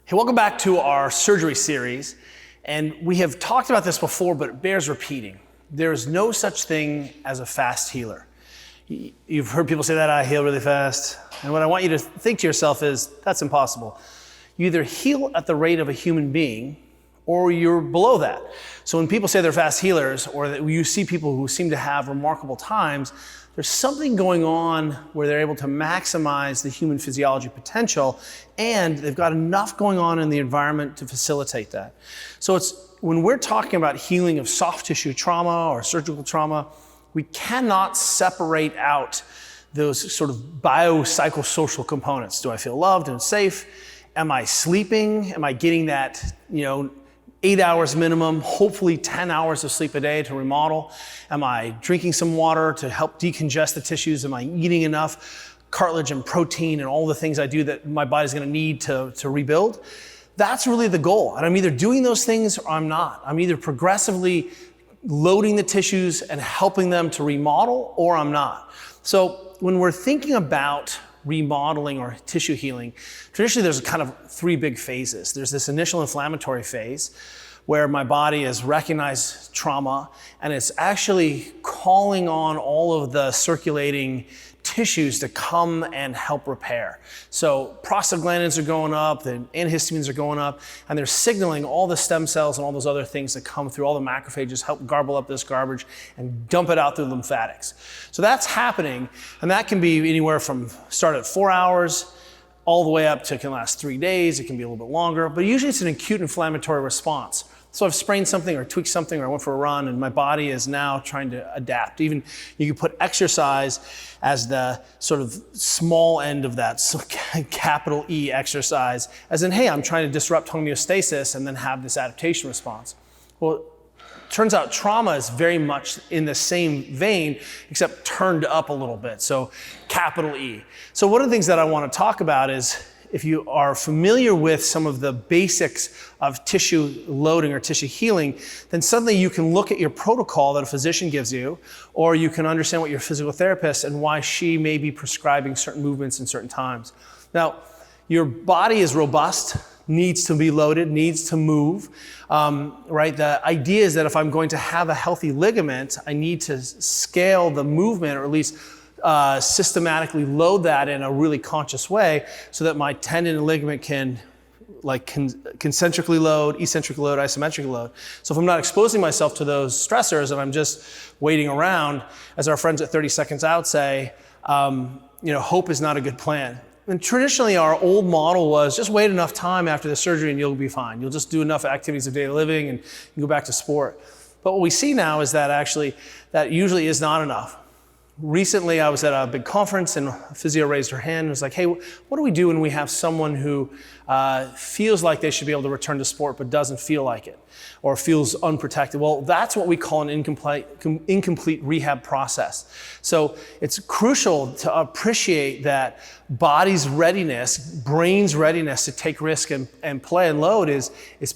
Hey, welcome back to our surgery series. And we have talked about this before, but it bears repeating. There is no such thing as a fast healer. You've heard people say that, I heal really fast. And what I want you to think to yourself is, that's impossible. You either heal at the rate of a human being, or you're below that. So when people say they're fast healers, or that you see people who seem to have remarkable times, there's something going on where they're able to maximize the human physiology potential, and they've got enough going on in the environment to facilitate that. So when we're talking about healing of soft tissue trauma or surgical trauma, we cannot separate out those sort of biopsychosocial components. Do I feel loved and safe? Am I sleeping? Am I getting that, 8 hours minimum, hopefully 10 hours of sleep a day to remodel? Am I drinking some water to help decongest the tissues? Am I eating enough cartilage and protein and all the things I do that my body's gonna need to rebuild? That's really the goal. And I'm either doing those things or I'm not. I'm either progressively loading the tissues and helping them to remodel, or I'm not. So when we're thinking about remodeling or tissue healing, traditionally there's kind of three big phases. There's this initial inflammatory phase where my body has recognized trauma and it's actually calling on all of the circulating tissues to come and help repair. So prostaglandins are going up, the antihistamines are going up, and they're signaling all the stem cells and all those other things that come through, all the macrophages, help garble up this garbage and dump it out through lymphatics. So that's happening, and that can be anywhere from start at 4 hours all the way up to, it can last 3 days, it can be a little bit longer, but usually it's an acute inflammatory response. So I've sprained something or tweaked something or I went for a run and my body is now trying to adapt. Even you can put exercise as the sort of small end of that, so capital E exercise, as in, hey, I'm trying to disrupt homeostasis and then have this adaptation response. Well, turns out trauma is very much in the same vein, except turned up a little bit, so capital E. So one of the things that I want to talk about is, if you are familiar with some of the basics of tissue loading or tissue healing, then suddenly you can look at your protocol that a physician gives you, or you can understand what your physical therapist and why she may be prescribing certain movements in certain times. Now, your body is robust, needs to be loaded, needs to move, right? The idea is that if I'm going to have a healthy ligament, I need to scale the movement, or at least systematically load that in a really conscious way so that my tendon and ligament can concentrically load, eccentrically load, isometrically load. So if I'm not exposing myself to those stressors and I'm just waiting around, as our friends at 30 Seconds Out say, hope is not a good plan. And traditionally our old model was just wait enough time after the surgery and you'll be fine. You'll just do enough activities of daily living and you go back to sport. But what we see now is that actually that usually is not enough. Recently, I was at a big conference and a physio raised her hand and was like, hey, what do we do when we have someone who feels like they should be able to return to sport but doesn't feel like it or feels unprotected? Well, that's what we call an incomplete rehab process. So it's crucial to appreciate that body's readiness, brain's readiness to take risk and play and load is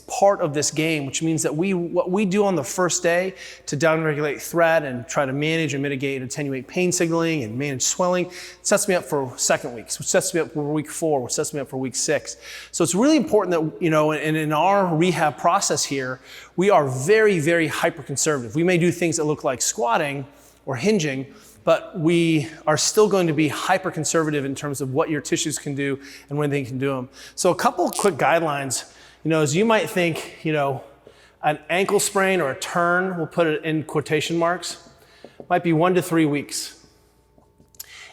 part of this game, which means that what we do on the first day to downregulate threat and try to manage and mitigate and attenuate pain signaling and manage swelling sets me up for second weeks, which sets me up for week 4, which sets me up for week 6. So it's really important that, and in our rehab process here, we are very, very hyper-conservative. We may do things that look like squatting or hinging, but we are still going to be hyper-conservative in terms of what your tissues can do and when they can do them. So a couple of quick guidelines, as you might think, an ankle sprain or a turn, we'll put it in quotation marks, might be 1 to 3 weeks.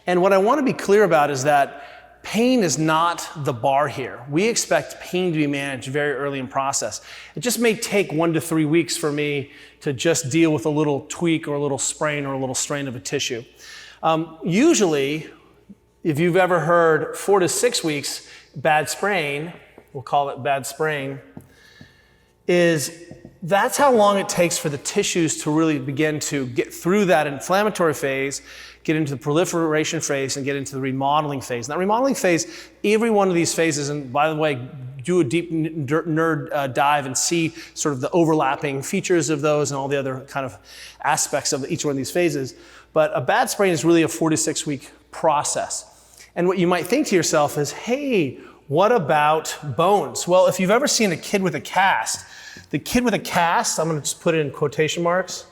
And what I want to be clear about is that pain is not the bar here. We expect pain to be managed very early in process. It just may take 1 to 3 weeks for me to just deal with a little tweak or a little sprain or a little strain of a tissue. Usually, if you've ever heard 4 to 6 weeks bad sprain, we'll call it bad sprain, that's how long it takes for the tissues to really begin to get through that inflammatory phase, get into the proliferation phase, and get into the remodeling phase. Now, remodeling phase, every one of these phases, and by the way, do a deep nerd dive and see sort of the overlapping features of those and all the other kind of aspects of each one of these phases. But a bad sprain is really a 4 to 6 week process. And what you might think to yourself is, hey, What about bones? Well, if you've ever seen a kid with a cast, the kid with a cast, I'm gonna just put it in quotation marks,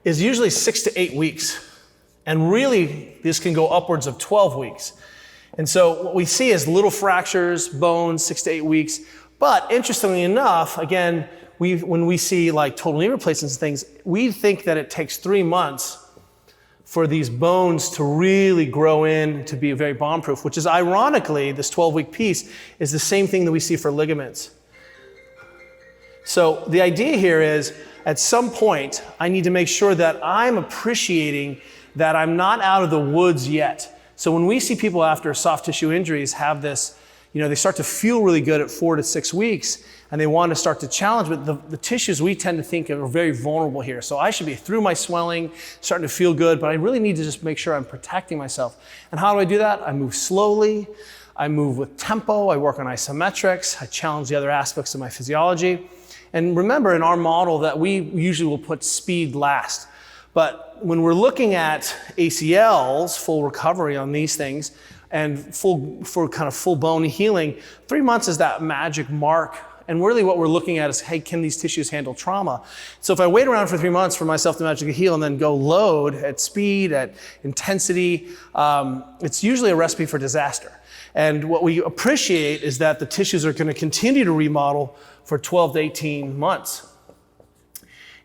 is usually 6 to 8 weeks. And really, this can go upwards of 12 weeks. And so what we see is little fractures, bones, 6 to 8 weeks. But interestingly enough, again, when we see like total knee replacements and things, we think that it takes 3 months for these bones to really grow in to be very bomb-proof, which is ironically, this 12-week piece is the same thing that we see for ligaments. So the idea here is, at some point, I need to make sure that I'm appreciating that I'm not out of the woods yet. So when we see people after soft tissue injuries have this, they start to feel really good at 4 to 6 weeks, and they want to start to challenge, but the tissues we tend to think are very vulnerable here. So I should be through my swelling, starting to feel good, but I really need to just make sure I'm protecting myself. And how do I do that? I move slowly, I move with tempo, I work on isometrics, I challenge the other aspects of my physiology. And remember in our model that we usually will put speed last. But when we're looking at ACLs, full recovery on these things, and full bone healing, 3 months is that magic mark. And really what we're looking at is, hey, can these tissues handle trauma? So if I wait around for 3 months for myself to magically heal and then go load at speed, at intensity, it's usually a recipe for disaster. And what we appreciate is that the tissues are going to continue to remodel for 12 to 18 months.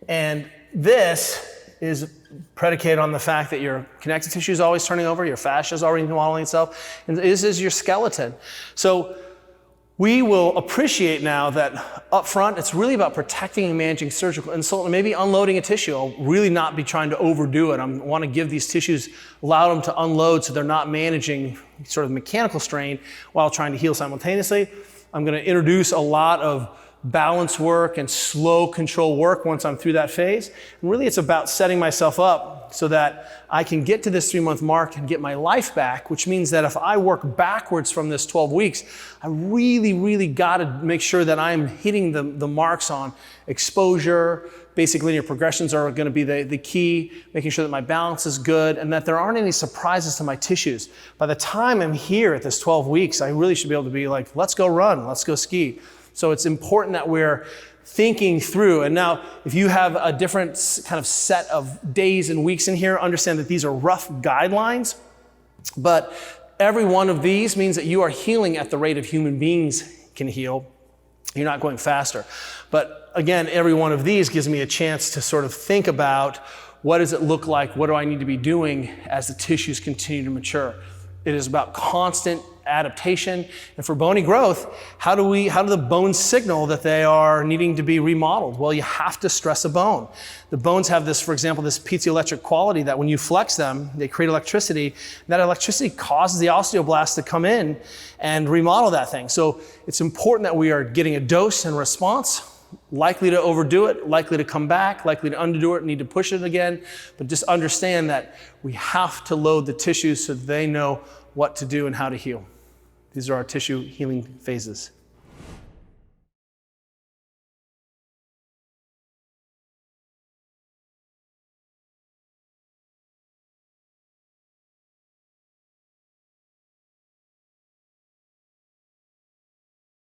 And this is predicated on the fact that your connective tissue is always turning over, your fascia is already remodeling itself, and this is your skeleton. So we will appreciate now that up front, it's really about protecting and managing surgical insult and maybe unloading a tissue. I'll really not be trying to overdo it. I want to give these tissues, allow them to unload so they're not managing sort of mechanical strain while trying to heal simultaneously. I'm going to introduce a lot of balance work and slow control work once I'm through that phase. And really it's about setting myself up so that I can get to this 3-month mark and get my life back, which means that if I work backwards from this 12 weeks, I really got to make sure that I'm hitting the marks on exposure. Basic linear progressions are going to be the key, making sure that my balance is good and that there aren't any surprises to my tissues. By the time I'm here at this 12 weeks, I really should be able to be like, let's go run, let's go ski. So it's important that we're thinking through. And now, if you have a different kind of set of days and weeks in here, understand that these are rough guidelines, but every one of these means that you are healing at the rate of human beings can heal. You're not going faster. But again, every one of these gives me a chance to sort of think about what does it look like? What do I need to be doing as the tissues continue to mature? It is about constant adaptation. And for bony growth, how do the bones signal that they are needing to be remodeled? Well, you have to stress a bone. The bones have this, for example, this piezoelectric quality that when you flex them, they create electricity. That electricity causes the osteoblast to come in and remodel that thing. So it's important that we are getting a dose and response, likely to overdo it, likely to come back, likely to underdo it, need to push it again. But just understand that we have to load the tissues so they know what to do and how to heal. These are our tissue healing phases.